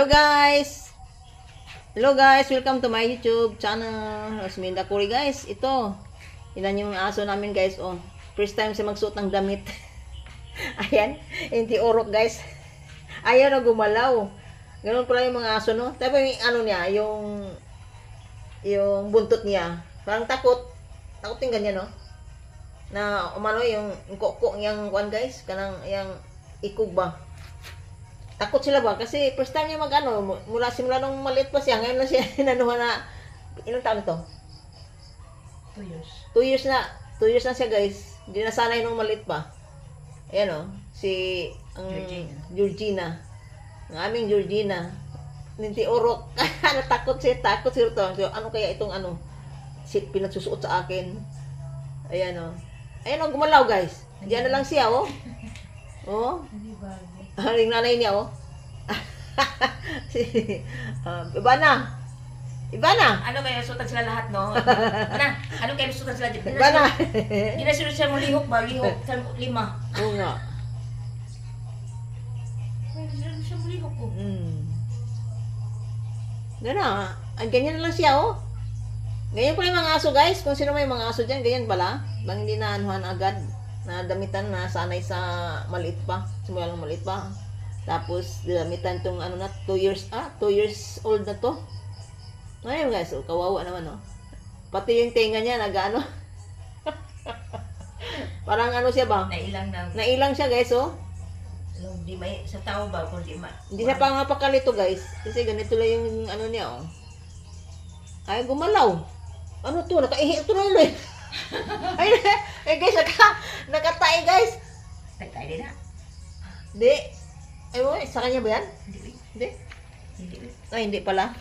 Hello guys, welcome to my YouTube channel. Rosminda Kuri guys. Ito, ilan yung aso namin guys. Oh, first time siya magsuot ng damit. Ayan, hindi orok guys. Ayan na gumalaw. Ganun pala yung mga aso no. Tapos yung ano niya, yung buntot niya. Parang takot. Takot yung ganyan no. Na umano yung koko niyang kuan guys. Kanang yung ikog ba. Takot sila ba? Kasi first time niya mag-ano, simula nung maliit pa siya, ngayon na siya inanuhan na, ilang taon ito? 2 years. 2 years na. 2 years na siya guys. Hindi na sanay nung maliit pa. Ayan o, Georgina. Ang aming Georgina. Ninti orok. Natakot siya, takot siya ito. So, ano kaya itong pinagsusuot sa akin. Ayan o. Ayan o, gumalaw guys. Diyan na lang siya o. Oh. Yung nanay niya, oh. Iba na. Ano kaya sutan sila lahat, no? Ano kaya sutan sila dyan? Iba na. Hindi na sila mo lihok ba? Lihok sa 5. Oo nga. Hindi na siya mo lihok ko. Gana. Ganyan na lang siya, oh. Ganyan pala yung mga aso, guys. Kung sino may mga aso dyan, ganyan pala. Bang hindi na anuhan agad. Na damitan na sanay sa maliit pa. Simula lang maliit pa. Tapos damitan tong 2 years, 2 years old na to. Ngayon guys, kawawa naman no. Pati yung tenga niya nag-ano. Parang siya ba? Nailang siya guys oh. Di may sa tao ba kung di ma. Hindi siya pa nga pakalito guys. Kasi ganito lang yung niya oh. Ay gumalaw. Ano to? Nakaihi ito na yun. Ay guys, nakatay guys. Nagtay din na. Di. Ay mo, sa kanya ba yan? Hindi. Ay, hindi pala.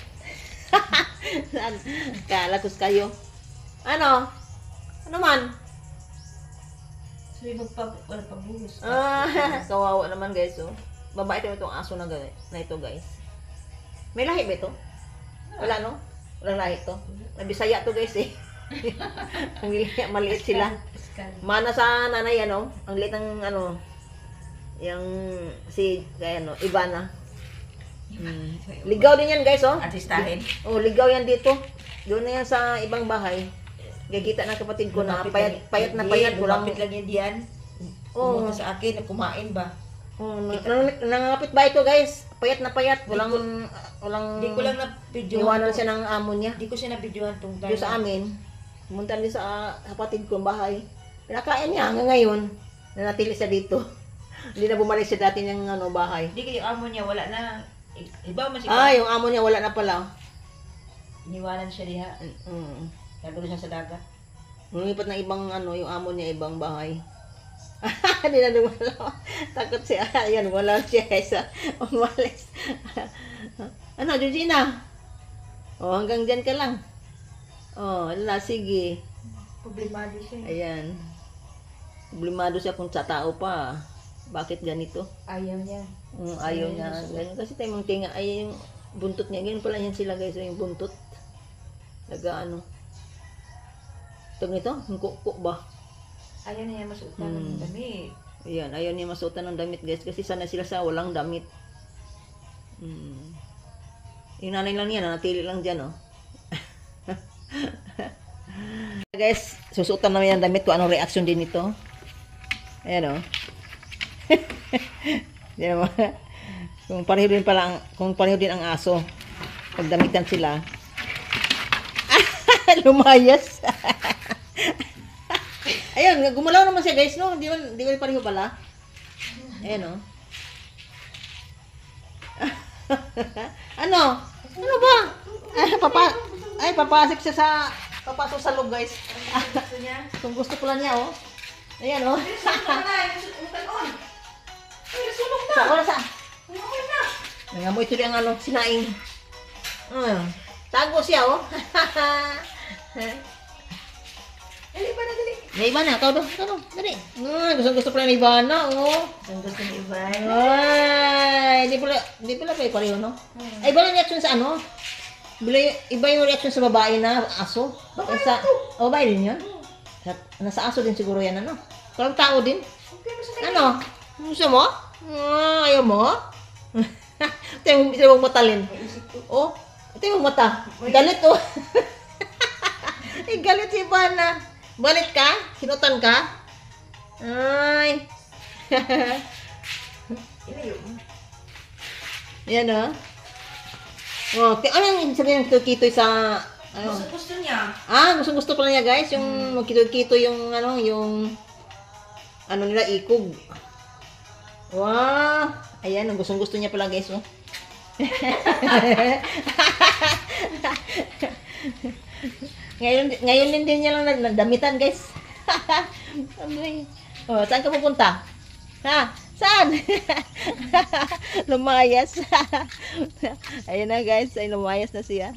Kalakus kayo. Ano? Ano man? Sabi wala pagbuhos. Kawawa naman guys oh. Babae ito itong aso na ito guys. May lahi ba ito? Wala no? Walang lahi ito. Bisaya to guys eh. Ang maliit sila. Mana sa nanay ano, ang liit ng yung Ivana. Ligaw din yan guys oh. Artistahin. Oh, ligaw yan dito. Doon na yan sa ibang bahay. Gagita ng kapatid ko na payat na payat. Lumapit lang yan diyan. Oh. Pumunta sa akin, kumain ba? Oh, nangangapit ba ito guys? Payat na payat. Walang Hindi ko lang na-video. iwanan siya ng amo niya. Hindi ko siya na-videohan tong time. Doon sa amin. Pumunta din sa kapatid kong bahay. Pinakain niya hanggang ngayon. Nanatili siya dito. Hindi na bumalik siya dati ng bahay. Hindi kayo amo niya, wala na. Iba man siya. Yung amo niya wala na pala. Iniwanan siya diha. Nagano siya sa dagat. Lumipat ng ibang yung amo niya ibang bahay. Hindi na dumalaw. Takot siya. Ayan, wala siya guys. Umalis. Georgina? Oh, hanggang dyan ka lang. Oh, sige. Problemado siya. Ayan. Problemado siya kung sa tao pa. Bakit ganito? Ayaw niya. Ayaw niya. Ganyan. Kasi tayo mong tinga. Ay, yung buntot niya. Ganyan pala yan sila guys. Yung buntot. Tawag nito? Yung kuko ba? Ayaw niya masuotan ng damit. Ayan. Ayaw niya masuotan ng damit guys. Kasi sana sila sa walang damit. Yung nanay lang niya. Nanatili lang dyan oh. Guys, susuotan namin ang damit ko. Anong reaction din ito? Ayan o. Kung pareho din ang aso, pagdamitan sila. Lumayas. Ayun, gumalaw naman siya guys, no? Di ba pareho pala? Ayan o. Ano ba? Papasok siya papasok sa loob guys. Gusto niya? Kung gusto pala niya oh. Ayan oh. Wala sa. Nangamoy ito yung sinaing. Tago siya oh. Dali. May iba na, ikaw dali. Gusto pala ni Ivana oh. Gusto ni Ivana. Ay, di pala pareho no. Ay, iba yung reaction sa iba yung reaction sa babae na aso. Babae din yun? Nasa aso din siguro yan Parang tao din. Gusto mo? Ayaw mo? Ito yung matalin. Oh, ito yung mata. Galit oh. Galit si Ivana. Balik ka? Kinutan ka? Ay. Yan oh. Oh, ano yung sabihin ng kitoy sa ano? Gusto niya. Gusto pala niya guys, yung magkito-kito yung ano nila ikog. Wow! Ayan, ang gustong-gusto niya pala guys, oh. ngayon din niya lang nagdamitan guys. Oh, saan ka pupunta? Ha? Saan? Lumayas. Ayun na guys, ay lumayas na siya.